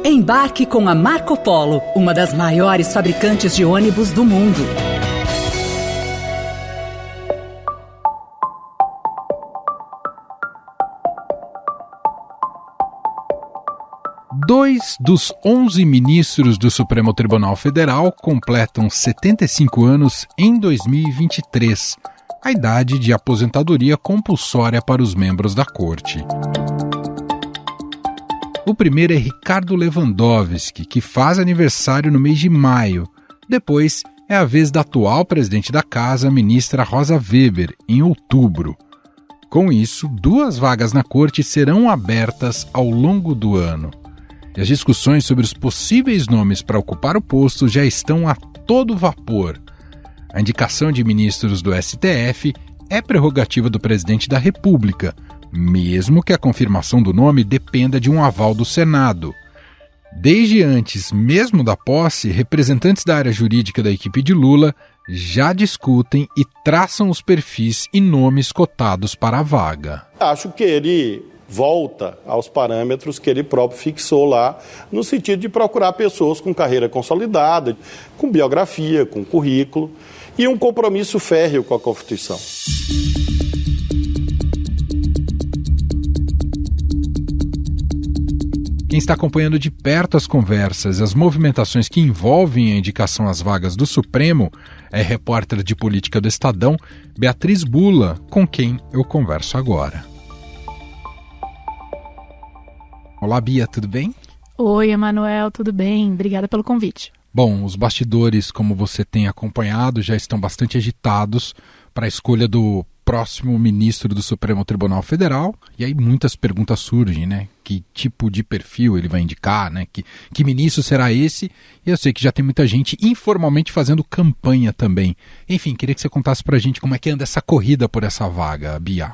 Embarque com a Marco Polo, uma das maiores fabricantes de ônibus do mundo. Dois dos 11 ministros do Supremo Tribunal Federal completam 75 anos em 2023, a idade de aposentadoria compulsória para os membros da Corte. O primeiro é Ricardo Lewandowski, que faz aniversário no mês de maio. Depois é a vez da atual presidente da Casa, a ministra Rosa Weber, em outubro. Com isso, 2 vagas na Corte serão abertas ao longo do ano. E as discussões sobre os possíveis nomes para ocupar o posto já estão a todo vapor. A indicação de ministros do STF é prerrogativa do presidente da República, mesmo que a confirmação do nome dependa de um aval do Senado. Desde antes mesmo da posse, representantes da área jurídica da equipe de Lula já discutem e traçam os perfis e nomes cotados para a vaga. Acho que ele volta aos parâmetros que ele próprio fixou lá, no sentido de procurar pessoas com carreira consolidada, com biografia, com currículo e um compromisso férreo com a Constituição. Quem está acompanhando de perto as conversas e as movimentações que envolvem a indicação às vagas do Supremo é a repórter de política do Estadão, Beatriz Bula, com quem eu converso agora. Olá, Bia, tudo bem? Oi, Emanuel, tudo bem? Obrigada pelo convite. Bom, os bastidores, como você tem acompanhado, já estão bastante agitados para a escolha do próximo ministro do Supremo Tribunal Federal. E aí muitas perguntas surgem, né? Que tipo de perfil ele vai indicar, né? Que ministro será esse? E eu sei que já tem muita gente informalmente fazendo campanha também. Enfim, queria que você contasse para a gente como é que anda essa corrida por essa vaga, Bia.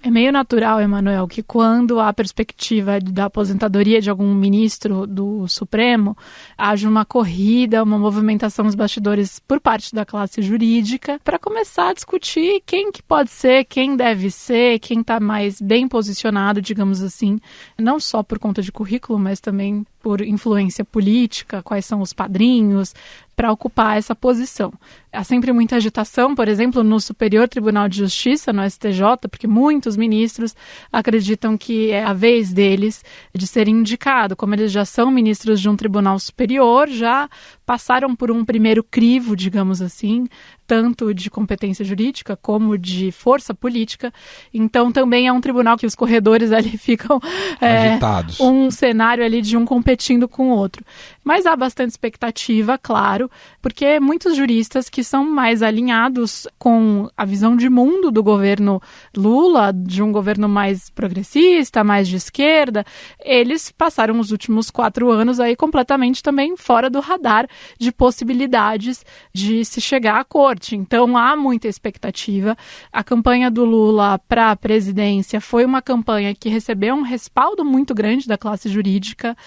É meio natural, Emanuel, que quando há perspectiva da aposentadoria de algum ministro do Supremo, haja uma corrida, uma movimentação nos bastidores por parte da classe jurídica para começar a discutir quem que pode ser, quem deve ser, quem está mais bem posicionado, digamos assim, não só por conta de currículo, mas também por influência política, quais são os padrinhos, para ocupar essa posição. Há sempre muita agitação, por exemplo, no Superior Tribunal de Justiça, no STJ, porque muitos ministros acreditam que é a vez deles de serem indicados. Como eles já são ministros de um tribunal superior, já passaram por um primeiro crivo, digamos assim, tanto de competência jurídica como de força política. Então, também é um tribunal que os corredores ali ficam agitados. Um cenário ali de um competindo com o outro. Mas há bastante expectativa, claro, porque muitos juristas que são mais alinhados com a visão de mundo do governo Lula, de um governo mais progressista, mais de esquerda, eles passaram os últimos 4 anos aí completamente também fora do radar de possibilidades de se chegar à corte. Então, há muita expectativa. A campanha do Lula para a presidência foi uma campanha que recebeu um respaldo muito grande da classe jurídica,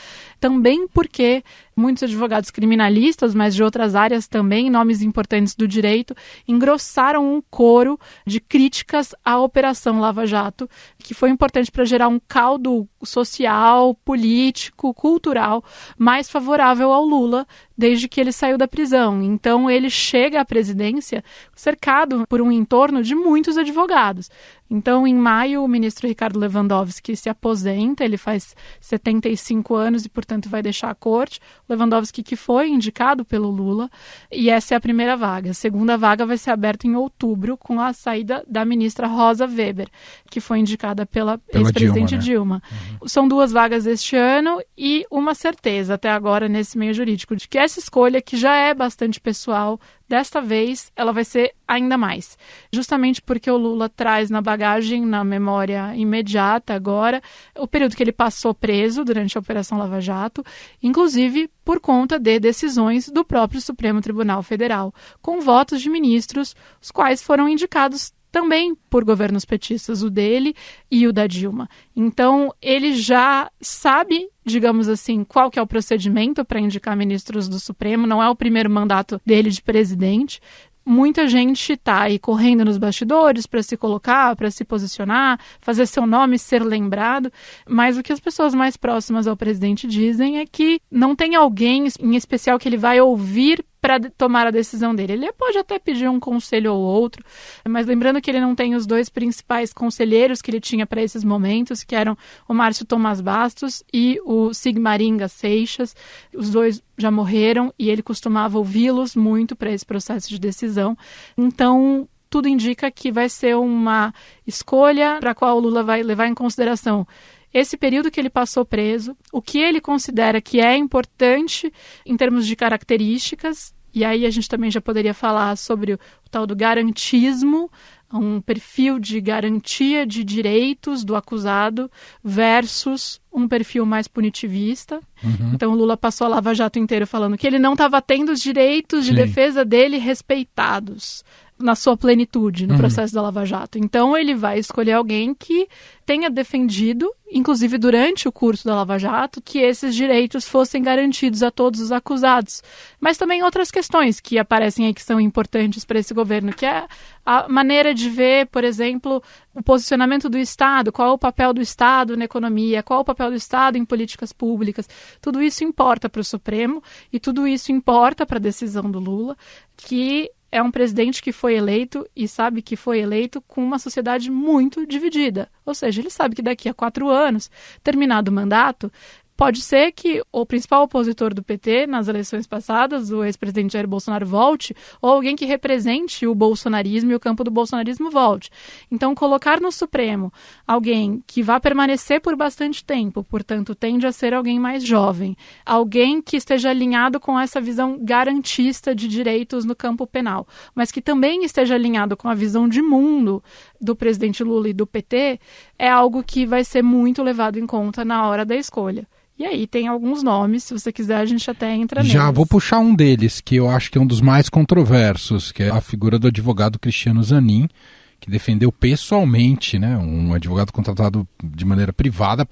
também porque muitos advogados criminalistas, mas de outras áreas também, nomes importantes do direito, engrossaram um coro de críticas à Operação Lava Jato, que foi importante para gerar um caldo social, político, cultural mais favorável ao Lula desde que ele saiu da prisão. Então, ele chega à presidência cercado por um entorno de muitos advogados. Então, em maio, o ministro Ricardo Lewandowski se aposenta, ele faz 75 anos e, portanto, vai deixar a corte. Lewandowski, que foi indicado pelo Lula, e essa é a primeira vaga. A segunda vaga vai ser aberta em outubro, com a saída da ministra Rosa Weber, que foi indicada pela ex-presidente Dilma. Uhum. São 2 vagas este ano e uma certeza, até agora, nesse meio jurídico, de que essa escolha, que já é bastante pessoal, desta vez ela vai ser ainda mais. Justamente porque o Lula traz na bagagem, na memória imediata agora, o período que ele passou preso durante a Operação Lava Jato, inclusive por conta de decisões do próprio Supremo Tribunal Federal, com votos de ministros, os quais foram indicados também por governos petistas, o dele e o da Dilma. Então, ele já sabe, digamos assim, qual que é o procedimento para indicar ministros do Supremo, não é o primeiro mandato dele de presidente, muita gente está aí correndo nos bastidores para se colocar, para se posicionar, fazer seu nome ser lembrado, mas o que as pessoas mais próximas ao presidente dizem é que não tem alguém em especial que ele vai ouvir para tomar a decisão dele. Ele pode até pedir um conselho ou outro, mas lembrando que ele não tem os 2 principais conselheiros que ele tinha para esses momentos, que eram o Márcio Tomás Bastos e o Sigmaringa Seixas. Os 2 já morreram e ele costumava ouvi-los muito para esse processo de decisão. Então, tudo indica que vai ser uma escolha para a qual o Lula vai levar em consideração esse período que ele passou preso, o que ele considera que é importante em termos de características, e aí a gente também já poderia falar sobre o tal do garantismo, um perfil de garantia de direitos do acusado versus um perfil mais punitivista. Então o Lula passou a Lava Jato inteiro falando que ele não estava tendo os direitos de defesa dele respeitados na sua plenitude no processo da Lava Jato. Então ele vai escolher alguém que tenha defendido, inclusive durante o curso da Lava Jato, que esses direitos fossem garantidos a todos os acusados. Mas também outras questões que aparecem aí que são importantes para esse governo, que é a maneira de ver, por exemplo, o posicionamento do Estado, qual é o papel do Estado na economia, qual é o papel do Estado em políticas públicas. Tudo isso importa para o Supremo e tudo isso importa para a decisão do Lula, que é um presidente que foi eleito e sabe que foi eleito com uma sociedade muito dividida. Ou seja, ele sabe que daqui a 4 anos, terminado o mandato, pode ser que o principal opositor do PT nas eleições passadas, o ex-presidente Jair Bolsonaro, volte, ou alguém que represente o bolsonarismo e o campo do bolsonarismo volte. Então, colocar no Supremo alguém que vá permanecer por bastante tempo, portanto, tende a ser alguém mais jovem, alguém que esteja alinhado com essa visão garantista de direitos no campo penal, mas que também esteja alinhado com a visão de mundo do presidente Lula e do PT, é algo que vai ser muito levado em conta na hora da escolha. E aí tem alguns nomes, se você quiser a gente até entra neles. Já vou puxar um deles, que eu acho que é um dos mais controversos, que é a figura do advogado Cristiano Zanin, que defendeu pessoalmente, né, um advogado contratado de maneira privada,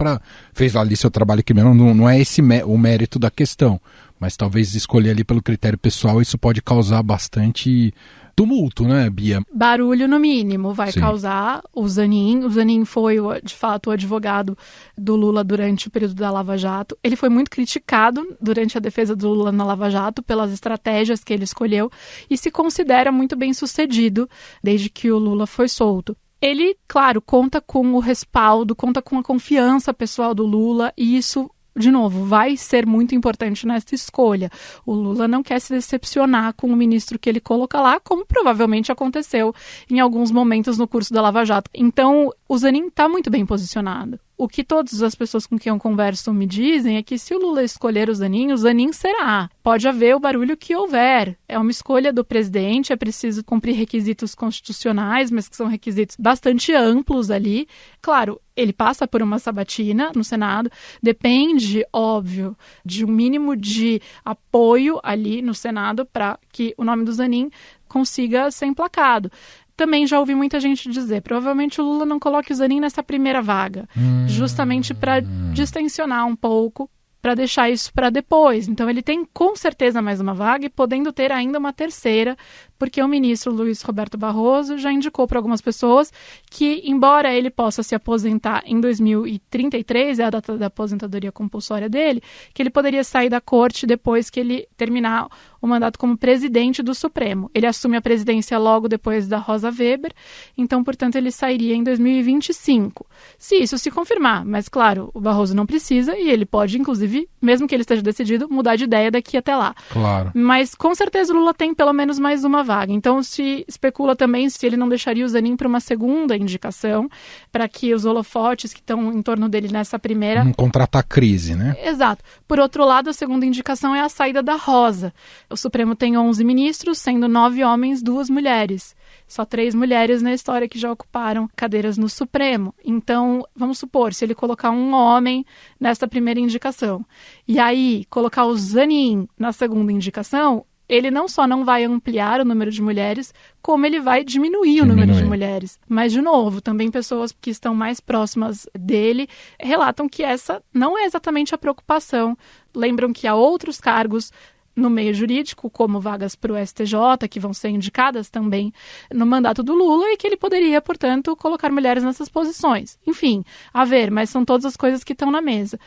fez ali seu trabalho criminal. Não é esse o mérito da questão, mas talvez escolher ali pelo critério pessoal, isso pode causar bastante tumulto, né, Bia? Barulho, no mínimo, vai Sim. causar o Zanin. O Zanin foi, de fato, o advogado do Lula durante o período da Lava Jato. Ele foi muito criticado durante a defesa do Lula na Lava Jato pelas estratégias que ele escolheu e se considera muito bem sucedido desde que o Lula foi solto. Ele, claro, conta com o respaldo, conta com a confiança pessoal do Lula e isso, de novo, vai ser muito importante nessa escolha. O Lula não quer se decepcionar com o ministro que ele coloca lá, como provavelmente aconteceu em alguns momentos no curso da Lava Jato. Então, o Zanin está muito bem posicionado. O que todas as pessoas com quem eu converso me dizem é que se o Lula escolher o Zanin será. Pode haver o barulho que houver. É uma escolha do presidente, é preciso cumprir requisitos constitucionais, mas que são requisitos bastante amplos ali. Claro, ele passa por uma sabatina no Senado, depende, óbvio, de um mínimo de apoio ali no Senado para que o nome do Zanin consiga ser emplacado. Também já ouvi muita gente dizer, provavelmente o Lula não coloque o Zanin nessa primeira vaga, justamente para distensionar um pouco, para deixar isso para depois. Então ele tem com certeza mais uma vaga e podendo ter ainda uma terceira, porque o ministro Luiz Roberto Barroso já indicou para algumas pessoas que, embora ele possa se aposentar em 2033, é a data da aposentadoria compulsória dele, que ele poderia sair da corte depois que ele terminar o mandato como presidente do Supremo. Ele assume a presidência logo depois da Rosa Weber, então, portanto, ele sairia em 2025. Se isso se confirmar, mas, claro, o Barroso não precisa e ele pode, inclusive, mesmo que ele esteja decidido, mudar de ideia daqui até lá. Claro. Mas, com certeza, o Lula tem pelo menos mais uma vaga. Então, se especula também se ele não deixaria o Zanin para uma segunda indicação, para que os holofotes que estão em torno dele nessa primeira... Não contratar crise, né? Exato. Por outro lado, a segunda indicação é a saída da Rosa. O Supremo tem 11 ministros, sendo 9 homens, 2 mulheres. Só 3 mulheres na história que já ocuparam cadeiras no Supremo. Então, vamos supor, se ele colocar um homem nesta primeira indicação, e aí colocar o Zanin na segunda indicação, ele não só não vai ampliar o número de mulheres, como ele vai diminuir o número de mulheres. Mas, de novo, também pessoas que estão mais próximas dele relatam que essa não é exatamente a preocupação. Lembram que há outros cargos no meio jurídico, como vagas para o STJ, que vão ser indicadas também no mandato do Lula, e que ele poderia, portanto, colocar mulheres nessas posições. Enfim, a ver, mas são todas as coisas que estão na mesa.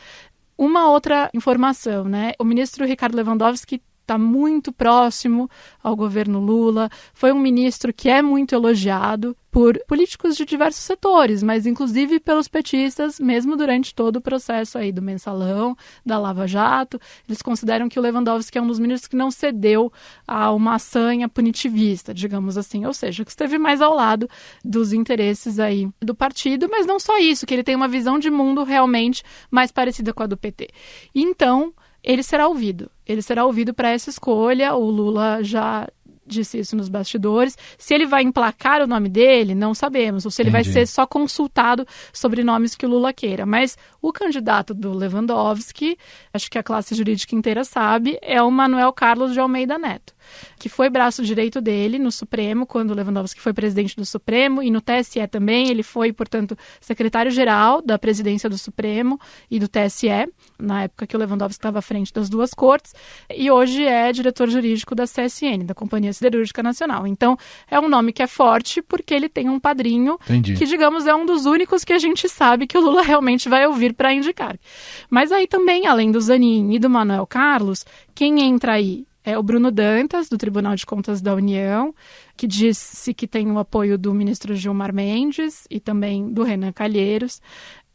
Uma outra informação, né? O ministro Ricardo Lewandowski está muito próximo ao governo Lula, foi um ministro que é muito elogiado por políticos de diversos setores, mas inclusive pelos petistas, mesmo durante todo o processo aí do Mensalão, da Lava Jato. Eles consideram que o Lewandowski é um dos ministros que não cedeu a uma sanha punitivista, digamos assim, ou seja, que esteve mais ao lado dos interesses aí do partido, mas não só isso, que ele tem uma visão de mundo realmente mais parecida com a do PT. E então, ele será ouvido para essa escolha. O Lula já disse isso nos bastidores. Se ele vai emplacar o nome dele, não sabemos. Ou se ele vai ser só consultado sobre nomes que o Lula queira. Mas o candidato do Lewandowski, acho que a classe jurídica inteira sabe, é o Manuel Carlos de Almeida Neto, que foi braço direito dele no Supremo, quando o Lewandowski foi presidente do Supremo, e no TSE também. Ele foi, portanto, secretário-geral da presidência do Supremo e do TSE, na época que o Lewandowski estava à frente das duas cortes, e hoje é diretor jurídico da CSN, da Companhia Siderúrgica Nacional. Então, é um nome que é forte porque ele tem um padrinho que, digamos, é um dos únicos que a gente sabe que o Lula realmente vai ouvir para indicar. Mas aí também, além do Zanin e do Manuel Carlos, quem entra aí é o Bruno Dantas, do Tribunal de Contas da União, que disse que tem o apoio do ministro Gilmar Mendes e também do Renan Calheiros.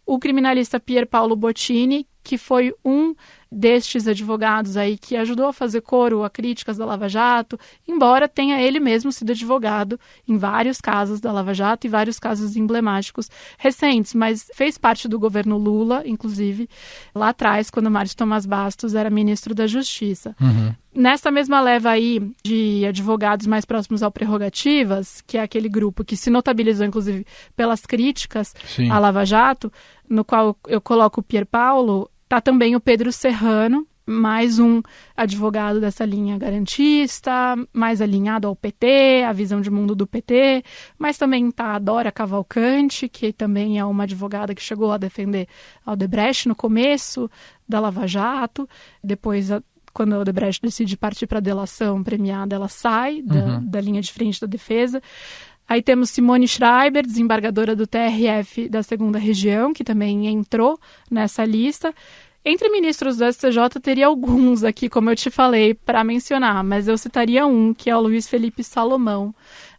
O criminalista Pier Paolo Bottini, que foi um destes advogados aí que ajudou a fazer coro a críticas da Lava Jato, embora tenha ele mesmo sido advogado em vários casos da Lava Jato e vários casos emblemáticos recentes, mas fez parte do governo Lula, inclusive, lá atrás, quando Márcio Tomás Bastos era ministro da Justiça. Nessa mesma leva aí de advogados mais próximos ao Prerrogativas, que é aquele grupo que se notabilizou, inclusive, pelas críticas à Lava Jato, no qual eu coloco o Pier Paolo, está também o Pedro Serrano, mais um advogado dessa linha garantista, mais alinhado ao PT, a visão de mundo do PT, mas também está a Dora Cavalcante, que também é uma advogada que chegou a defender a Odebrecht no começo da Lava Jato. Depois, quando a Odebrecht decide partir para a delação premiada, ela sai da linha de frente da defesa. Aí temos Simone Schreiber, desembargadora do TRF da 2ª Região, que também entrou nessa lista. Entre ministros do STJ, teria alguns aqui, como eu te falei, para mencionar, mas eu citaria um, que é o Luiz Felipe Salomão,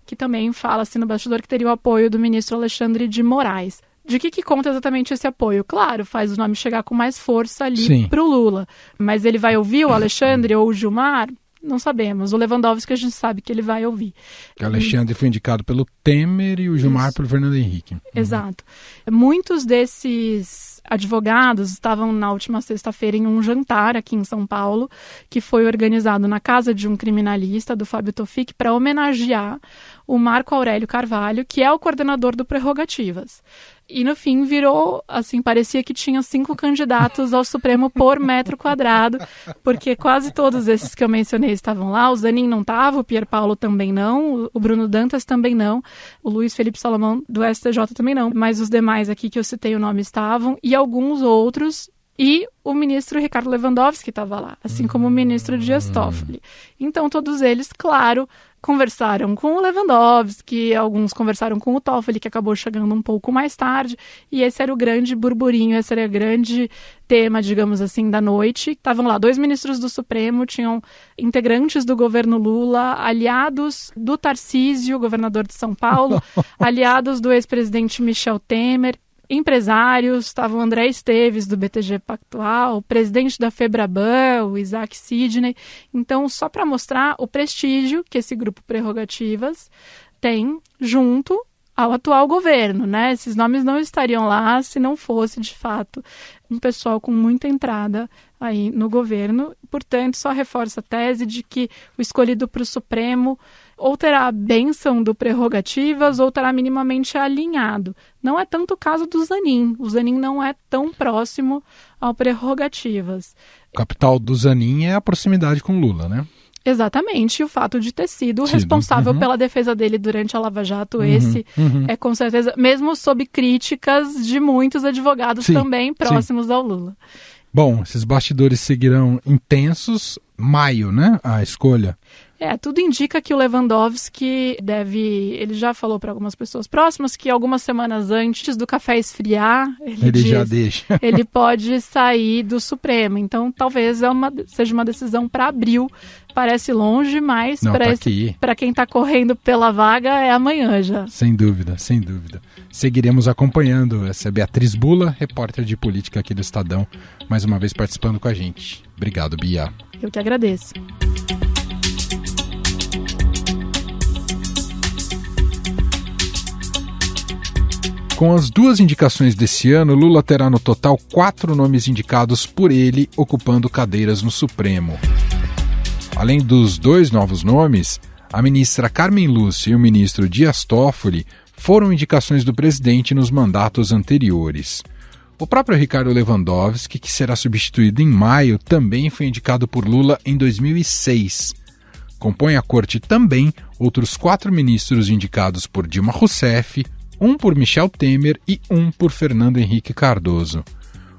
que também fala-se no bastidor que teria o apoio do ministro Alexandre de Moraes. De que conta exatamente esse apoio? Claro, faz o nome chegar com mais força ali para o Lula, mas ele vai ouvir o Alexandre ou o Gilmar? Não sabemos. O Lewandowski a gente sabe que ele vai ouvir. O Alexandre foi indicado pelo Temer e o Gilmar pelo Fernando Henrique. Exato. Muitos desses advogados estavam na última sexta-feira em um jantar aqui em São Paulo, que foi organizado na casa de um criminalista, do Fábio Tofik, para homenagear o Marco Aurélio Carvalho, que é o coordenador do Prerrogativas. E no fim virou, assim, parecia que tinha 5 candidatos ao Supremo por metro quadrado, porque quase todos esses que eu mencionei estavam lá. O Zanin não estava, o Pier Paolo também não, o Bruno Dantas também não, o Luiz Felipe Salomão do STJ também não, mas os demais aqui que eu citei o nome estavam, e alguns outros. E o ministro Ricardo Lewandowski estava lá, assim como o ministro Dias Toffoli. Então, todos eles, claro, conversaram com o Lewandowski, alguns conversaram com o Toffoli, que acabou chegando um pouco mais tarde, e esse era o grande burburinho, esse era o grande tema, digamos assim, da noite. Estavam lá 2 ministros do Supremo, tinham integrantes do governo Lula, aliados do Tarcísio, governador de São Paulo, aliados do ex-presidente Michel Temer, empresários, estava o André Esteves, do BTG Pactual, o presidente da Febraban, o Isaac Sidney. Então, só para mostrar o prestígio que esse grupo Prerrogativas tem junto ao atual governo, né? Esses nomes não estariam lá se não fosse, de fato, um pessoal com muita entrada aí no governo. Portanto, só reforça a tese de que o escolhido para o Supremo ou terá a bênção do Prerrogativas ou terá minimamente alinhado. Não é tanto o caso do Zanin. O Zanin não é tão próximo ao Prerrogativas. O capital do Zanin é a proximidade com Lula, né? Exatamente, o fato de ter sido responsável pela defesa dele durante a Lava Jato, esse é com certeza, mesmo sob críticas de muitos advogados também próximos ao Lula. Bom, esses bastidores seguirão intensos maio, né, a escolha. Tudo indica que o Lewandowski ele já falou para algumas pessoas próximas que algumas semanas antes do café esfriar, ele já deixa. Ele pode sair do Supremo. Então, talvez seja uma decisão para abril. Parece longe, mas para quem está correndo pela vaga é amanhã já. Sem dúvida, sem dúvida. Seguiremos acompanhando. Essa é Beatriz Bula, repórter de política aqui do Estadão, mais uma vez participando com a gente. Obrigado, Bia. Eu que agradeço. Com as 2 indicações desse ano, Lula terá no total 4 nomes indicados por ele, ocupando cadeiras no Supremo. Além dos 2 novos nomes, a ministra Carmen Lúcia e o ministro Dias Toffoli foram indicações do presidente nos mandatos anteriores. O próprio Ricardo Lewandowski, que será substituído em maio, também foi indicado por Lula em 2006. Compõe a corte também outros 4 ministros indicados por Dilma Rousseff, um por Michel Temer e um por Fernando Henrique Cardoso.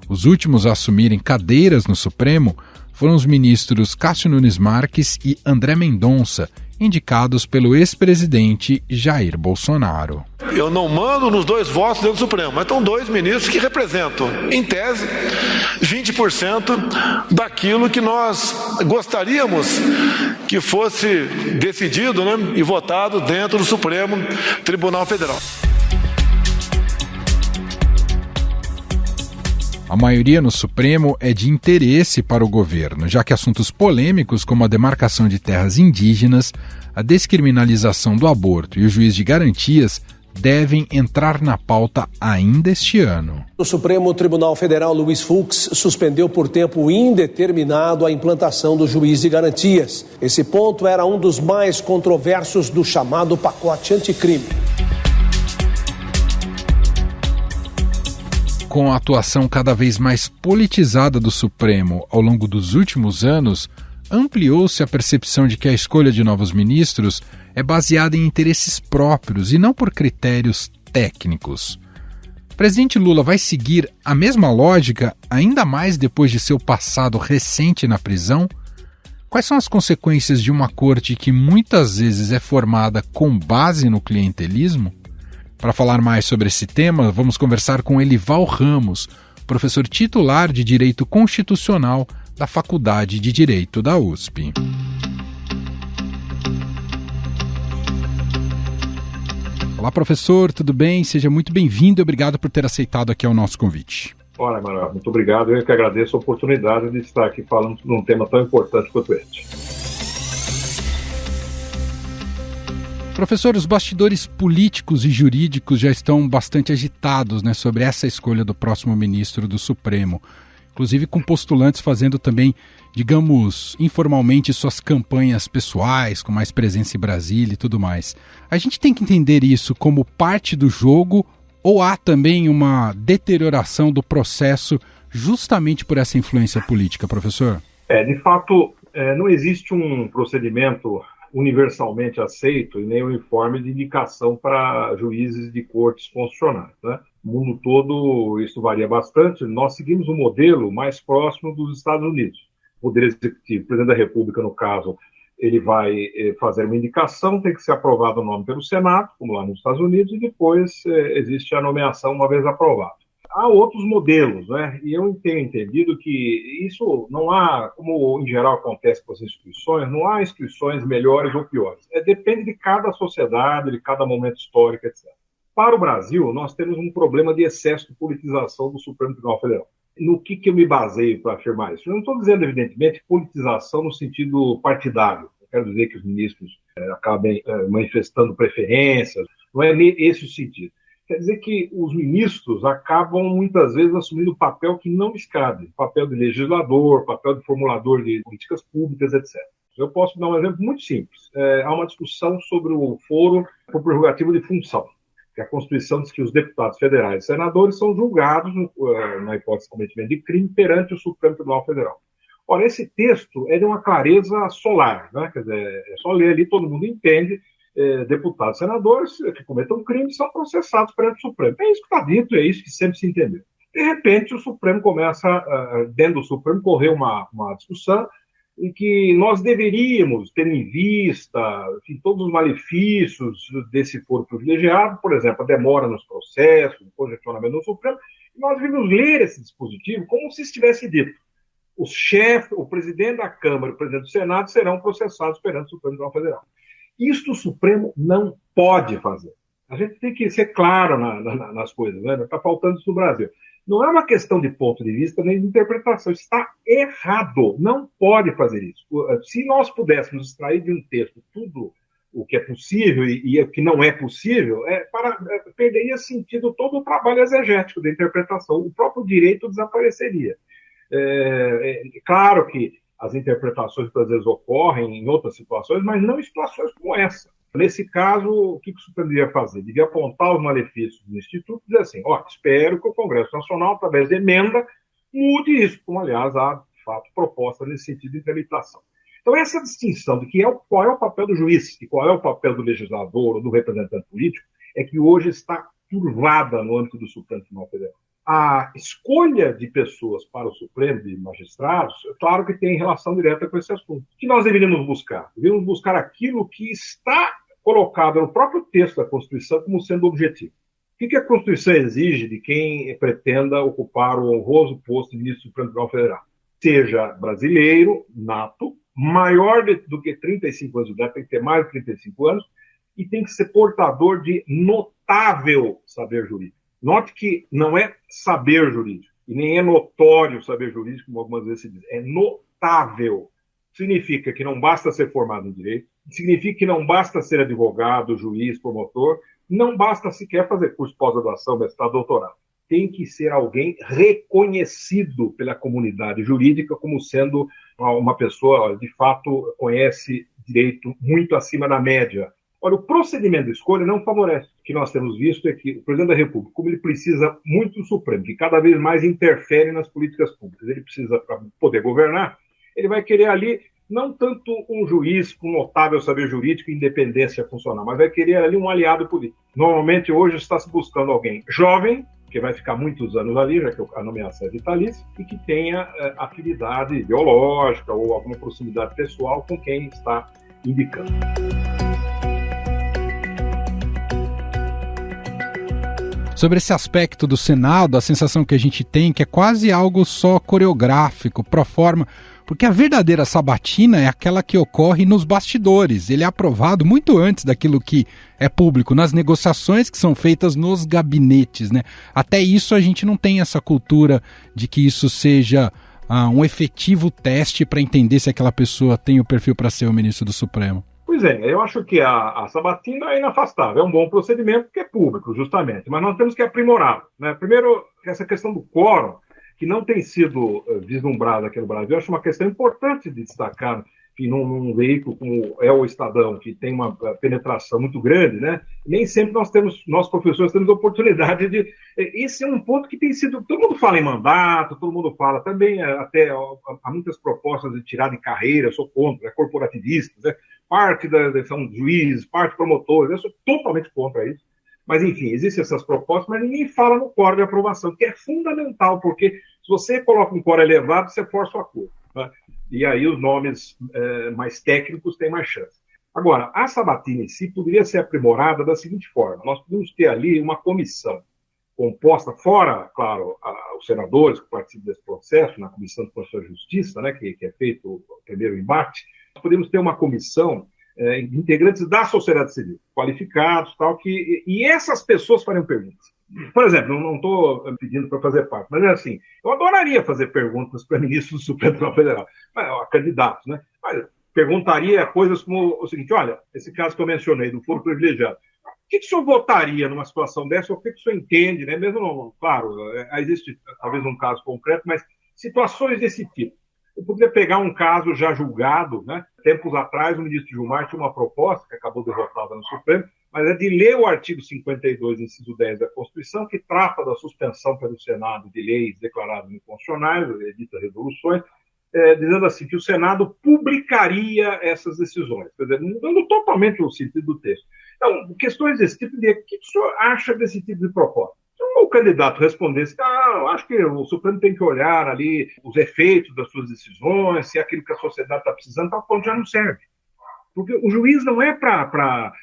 Os últimos a assumirem cadeiras no Supremo foram os ministros Cássio Nunes Marques e André Mendonça, indicados pelo ex-presidente Jair Bolsonaro. Eu não mando nos 2 votos dentro do Supremo, mas estão 2 ministros que representam, em tese, 20% daquilo que nós gostaríamos que fosse decidido, né, e votado dentro do Supremo Tribunal Federal. A maioria no Supremo é de interesse para o governo, já que assuntos polêmicos como a demarcação de terras indígenas, a descriminalização do aborto e o juiz de garantias devem entrar na pauta ainda este ano. O Supremo Tribunal Federal Luiz Fux suspendeu por tempo indeterminado a implantação do juiz de garantias. Esse ponto era um dos mais controversos do chamado pacote anticrime. Com a atuação cada vez mais politizada do Supremo ao longo dos últimos anos, ampliou-se a percepção de que a escolha de novos ministros é baseada em interesses próprios e não por critérios técnicos. O presidente Lula vai seguir a mesma lógica, ainda mais depois de seu passado recente na prisão? Quais são as consequências de uma corte que muitas vezes é formada com base no clientelismo? Para falar mais sobre esse tema, vamos conversar com Elival Ramos, professor titular de Direito Constitucional da Faculdade de Direito da USP. Olá, professor, tudo bem? Seja muito bem-vindo e obrigado por ter aceitado aqui o nosso convite. Olha, Manuel, muito obrigado. Eu que agradeço a oportunidade de estar aqui falando de um tema tão importante quanto este. Professor, os bastidores políticos e jurídicos já estão bastante agitados, né, sobre essa escolha do próximo ministro do Supremo, inclusive com postulantes fazendo também, digamos, informalmente suas campanhas pessoais, com mais presença em Brasília e tudo mais. A gente tem que entender isso como parte do jogo ou há também uma deterioração do processo justamente por essa influência política, professor? De fato, não existe um procedimento universalmente aceito e nem uniforme de indicação para juízes de cortes constitucionais, né? No mundo todo isso varia bastante. Nós seguimos um modelo mais próximo dos Estados Unidos. O Poder Executivo, o Presidente da República, no caso, ele vai fazer uma indicação, tem que ser aprovado o nome pelo Senado, como lá nos Estados Unidos, e depois existe a nomeação uma vez aprovado. Há outros modelos, né? E eu tenho entendido que isso não há, como em geral acontece com as instituições, não há instituições melhores ou piores. Depende de cada sociedade, de cada momento histórico, etc. Para o Brasil, nós temos um problema de excesso de politização do Supremo Tribunal Federal. No que eu me baseio para afirmar isso? Eu não estou dizendo, evidentemente, politização no sentido partidário. Eu quero dizer que os ministros acabem manifestando preferências. Não é esse o sentido. Quer dizer que os ministros acabam, muitas vezes, assumindo um papel que não lhes cabe. Papel de legislador, papel de formulador de políticas públicas, etc. Eu posso dar um exemplo muito simples. Há uma discussão sobre o foro por prerrogativa de função. Que a Constituição diz que os deputados federais e senadores são julgados, na hipótese de cometimento de crime, perante o Supremo Tribunal Federal. Ora, esse texto é de uma clareza solar, né? Quer dizer, é só ler ali, todo mundo entende. Deputados e senadores que cometam crimes são processados perante o Supremo. É isso que está dito, é isso que sempre se entendeu. De repente, o Supremo começa, dentro do Supremo, correr uma discussão em que nós deveríamos ter em vista, enfim, todos os malefícios desse foro privilegiado, por exemplo, a demora nos processos, o congestionamento no Supremo, e nós deveríamos ler esse dispositivo como se estivesse dito: o chefe, o presidente da Câmara e o presidente do Senado serão processados perante o Supremo Tribunal Federal. Isto o Supremo não pode fazer. A gente tem que ser claro nas coisas, né? Não está faltando isso no Brasil. Não é uma questão de ponto de vista nem de interpretação. Está errado. Não pode fazer isso. Se nós pudéssemos extrair de um texto tudo o que é possível e o que não é possível, perderia sentido todo o trabalho exegético da interpretação. O próprio direito desapareceria. Claro que as interpretações, às vezes, ocorrem em outras situações, mas não em situações como essa. Nesse caso, o que o Supremo devia fazer? Devia apontar os malefícios do Instituto e dizer assim: espero que o Congresso Nacional, através de emenda, mude isso, como, aliás, há, de fato, proposta nesse sentido de tramitação. Então, essa distinção de qual é o papel do juiz e qual é o papel do legislador ou do representante político é que hoje está turvada no âmbito do Supremo Tribunal Federal. A escolha de pessoas para o Supremo, de magistrados, é claro que tem relação direta com esse assunto. O que nós deveríamos buscar? Deveríamos buscar aquilo que está colocado no próprio texto da Constituição como sendo objetivo. O que a Constituição exige de quem pretenda ocupar o honroso posto de ministro do Supremo Tribunal Federal? Seja brasileiro, nato, maior do que 35 anos de idade, tem que ter mais de 35 anos, e tem que ser portador de notável saber jurídico. Note que não é saber jurídico, e nem é notório saber jurídico, como algumas vezes se diz, é notável. Significa que não basta ser formado em direito, significa que não basta ser advogado, juiz, promotor, não basta sequer fazer curso de pós-graduação, mestrado, doutorado. Tem que ser alguém reconhecido pela comunidade jurídica como sendo uma pessoa, de fato, conhece direito muito acima da média. Olha, o procedimento de escolha não favorece. O que nós temos visto é que o presidente da República, como ele precisa muito do Supremo, que cada vez mais interfere nas políticas públicas, ele precisa, para poder governar, ele vai querer ali não tanto um juiz com notável saber jurídico e independência funcional, mas vai querer ali um aliado político. Normalmente, hoje, está se buscando alguém jovem, que vai ficar muitos anos ali, já que a nomeação é vitalícia, e que tenha afinidade ideológica ou alguma proximidade pessoal com quem está indicando. Sobre esse aspecto do Senado, a sensação que a gente tem que é quase algo só coreográfico, pro forma, porque a verdadeira sabatina é aquela que ocorre nos bastidores. Ele é aprovado muito antes daquilo que é público, nas negociações que são feitas nos gabinetes, né? Até isso a gente não tem essa cultura de que isso seja um efetivo teste para entender se aquela pessoa tem o perfil para ser o ministro do Supremo. Pois é, eu acho que a sabatina é inafastável, é um bom procedimento porque é público, justamente, mas nós temos que aprimorá-lo, né? Primeiro, essa questão do quórum, que não tem sido vislumbrada aqui no Brasil, eu acho uma questão importante de destacar, que num veículo como é o Estadão, que tem uma penetração muito grande, né? Nem sempre nós professores temos oportunidade de... Esse é um ponto que tem sido... Todo mundo fala em mandato, todo mundo fala também, até há muitas propostas de tirar de carreira, eu sou contra, corporativistas, né? Parte são juízes, parte promotores, eu sou totalmente contra isso. Mas, enfim, existem essas propostas, mas ninguém fala no quórum de aprovação, que é fundamental, porque se você coloca um quórum elevado, você força o acordo, né? E aí os nomes mais técnicos têm mais chance. Agora, a sabatina em si poderia ser aprimorada da seguinte forma: nós podemos ter ali uma comissão composta, fora, claro, os senadores que participam desse processo, na Comissão de Constituição e Justiça, né, que é feito o primeiro embate, nós podemos ter uma comissão de integrantes da sociedade civil, qualificados, tal, e essas pessoas fariam perguntas. Por exemplo, não estou pedindo para fazer parte, mas é assim, eu adoraria fazer perguntas para ministros do Supremo Tribunal Federal, a candidatos, né? Mas perguntaria coisas como o seguinte: olha, esse caso que eu mencionei, do foro privilegiado, o que o senhor votaria numa situação dessa? O que o senhor entende, né? Mesmo não, claro, existe talvez um caso concreto, mas situações desse tipo. Eu poderia pegar um caso já julgado, né? Tempos atrás, o ministro Gilmar tinha uma proposta, que acabou derrotada no Supremo, mas é de ler o artigo 52, inciso 10 da Constituição, que trata da suspensão pelo Senado de leis declaradas inconstitucionais, ditas resoluções, dizendo assim, que o Senado publicaria essas decisões, quer dizer, mudando totalmente o sentido do texto. Então, questões desse tipo, o que o senhor acha desse tipo de proposta? Se o candidato respondesse, acho que o Supremo tem que olhar ali os efeitos das suas decisões, se é aquilo que a sociedade está precisando, tal ponto já não serve. Porque o juiz não é para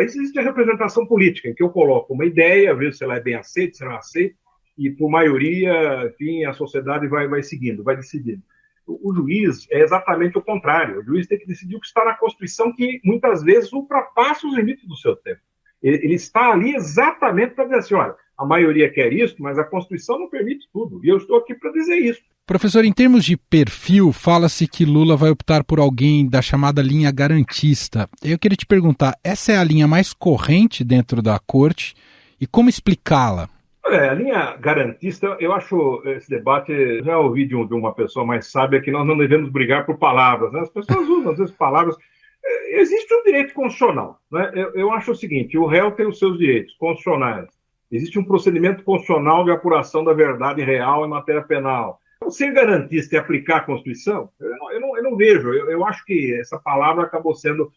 isso existe a representação política, em que eu coloco uma ideia, vejo se ela é bem aceita, se não é aceita, e por maioria, enfim, a sociedade vai seguindo, vai decidindo. O juiz é exatamente o contrário. O juiz tem que decidir o que está na Constituição, que muitas vezes ultrapassa os limites do seu tempo. Ele está ali exatamente para dizer assim, olha, a maioria quer isso, mas a Constituição não permite tudo. E eu estou aqui para dizer isso. Professor, em termos de perfil, fala-se que Lula vai optar por alguém da chamada linha garantista. Eu queria te perguntar, essa é a linha mais corrente dentro da corte e como explicá-la? A linha garantista, eu acho esse debate, já ouvi de uma pessoa mais sábia que nós não devemos brigar por palavras, né? As pessoas usam às vezes palavras. Existe um direito constitucional, né? Eu acho o seguinte, o réu tem os seus direitos constitucionais. Existe um procedimento constitucional de apuração da verdade real em matéria penal. Ser garantista e aplicar a Constituição, eu não vejo. Eu acho que essa palavra acabou sendo...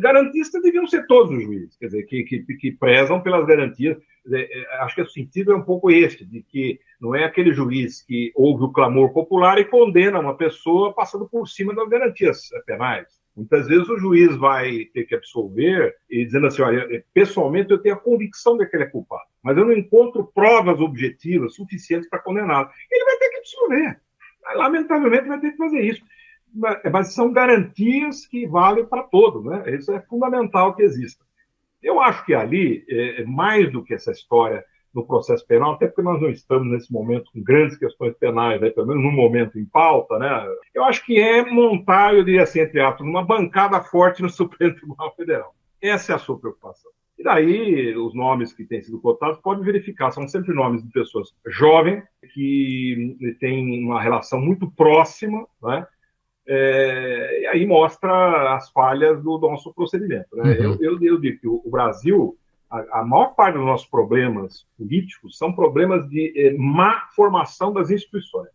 garantistas deviam ser todos os juízes, quer dizer, que prezam pelas garantias. Acho que o sentido é um pouco este, de que não é aquele juiz que ouve o clamor popular e condena uma pessoa passando por cima das garantias penais. Muitas vezes o juiz vai ter que absolver e dizendo assim, olha, pessoalmente eu tenho a convicção de que ele é culpado, mas eu não encontro provas objetivas suficientes para condená-lo. Ele vai ter que absolver. Lamentavelmente vai ter que fazer isso. Mas são garantias que valem para todos, né? Isso é fundamental que exista. Eu acho que ali, mais do que essa história no processo penal, até porque nós não estamos nesse momento com grandes questões penais, né, pelo menos num momento em pauta, né? Eu acho que é montar, eu diria assim, entre aspas, uma bancada forte no Supremo Tribunal Federal. Essa é a sua preocupação. E daí, os nomes que têm sido cotados, podem verificar, são sempre nomes de pessoas jovens, que têm uma relação muito próxima, né? E aí mostra as falhas do nosso procedimento, né? Eu digo que o Brasil, a maior parte dos nossos problemas políticos são problemas de má formação das instituições.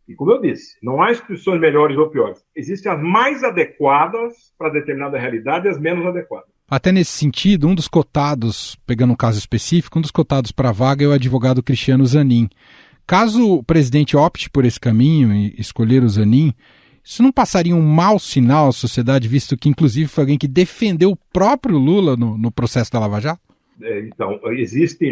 E como eu disse, não há instituições melhores ou piores. Existem as mais adequadas para determinada realidade e as menos adequadas. Até nesse sentido, um dos cotados, pegando um caso específico, um dos cotados para a vaga é o advogado Cristiano Zanin. Caso o presidente opte por esse caminho e escolher o Zanin, isso não passaria um mau sinal à sociedade, visto que, inclusive, foi alguém que defendeu o próprio Lula no processo da Lava Jato? Então,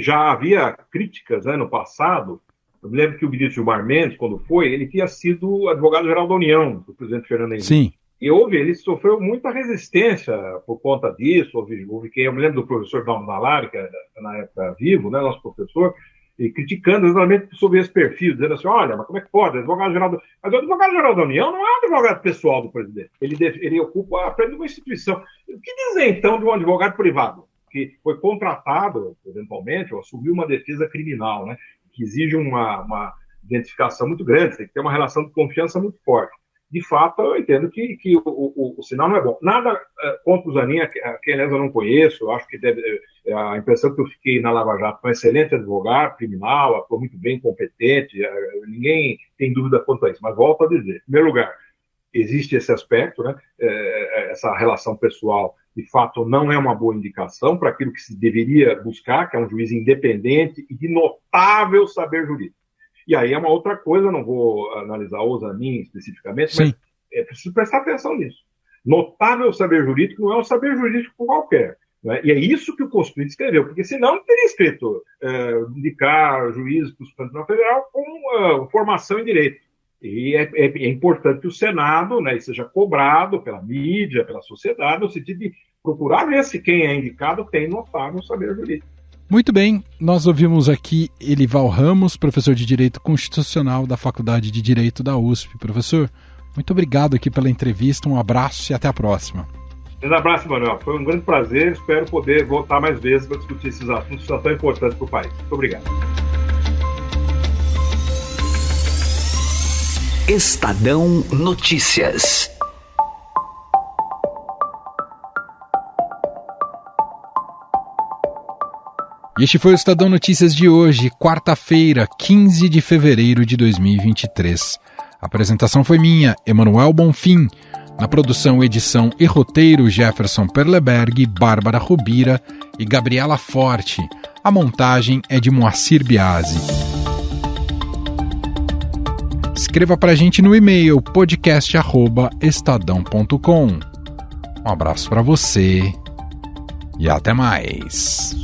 já havia críticas, né, no passado. Eu me lembro que o ministro Gilmar Mendes, quando foi, ele tinha sido advogado-geral da União, do presidente Fernando Henrique. Sim. E ele sofreu muita resistência por conta disso. Houve quem, eu me lembro do professor Dalmo Nalari, que era na época vivo, né, nosso professor, e criticando exatamente sobre esse perfil, dizendo assim, olha, mas como é que pode? Mas o advogado-geral da União não é um advogado pessoal do presidente. Ele ocupa apenas uma instituição. O que dizer, então, de um advogado privado, que foi contratado, eventualmente, ou assumiu uma defesa criminal, né, que exige uma identificação muito grande, tem que ter uma relação de confiança muito forte. De fato, eu entendo que o sinal não é bom. Nada contra o Zanin, quem aliás eu não conheço, eu acho que a impressão que eu fiquei na Lava Jato foi um excelente advogado, criminal, atuou muito bem, competente, ninguém tem dúvida quanto a isso. Mas volto a dizer, em primeiro lugar, existe esse aspecto, né? Essa relação pessoal, de fato, não é uma boa indicação para aquilo que se deveria buscar, que é um juiz independente e de notável saber jurídico. E aí é uma outra coisa, não vou analisar o Zanin especificamente, Sim. Mas é preciso prestar atenção nisso. Notável saber jurídico não é um saber jurídico qualquer. Né? E é isso que o Constituinte escreveu, porque senão não teria escrito indicar juízes para o Supremo Tribunal Federal com formação em direito. E é importante que o Senado, né, seja cobrado pela mídia, pela sociedade, no sentido de procurar ver se quem é indicado tem notável saber jurídico. Muito bem, nós ouvimos aqui Elival Ramos, professor de Direito Constitucional da Faculdade de Direito da USP. Professor, muito obrigado aqui pela entrevista, um abraço e até a próxima. Um abraço, Manuel. Foi um grande prazer, espero poder voltar mais vezes para discutir esses assuntos que são tão importantes para o país. Muito obrigado. Estadão Notícias. Este foi o Estadão Notícias de hoje, quarta-feira, 15 de fevereiro de 2023. A apresentação foi minha, Emanuel Bonfim. Na produção, edição e roteiro, Jefferson Perleberg, Bárbara Rubira e Gabriela Forte. A montagem é de Moacir Biasi. Escreva pra gente no e-mail podcast@estadão.com. Um abraço pra você e até mais.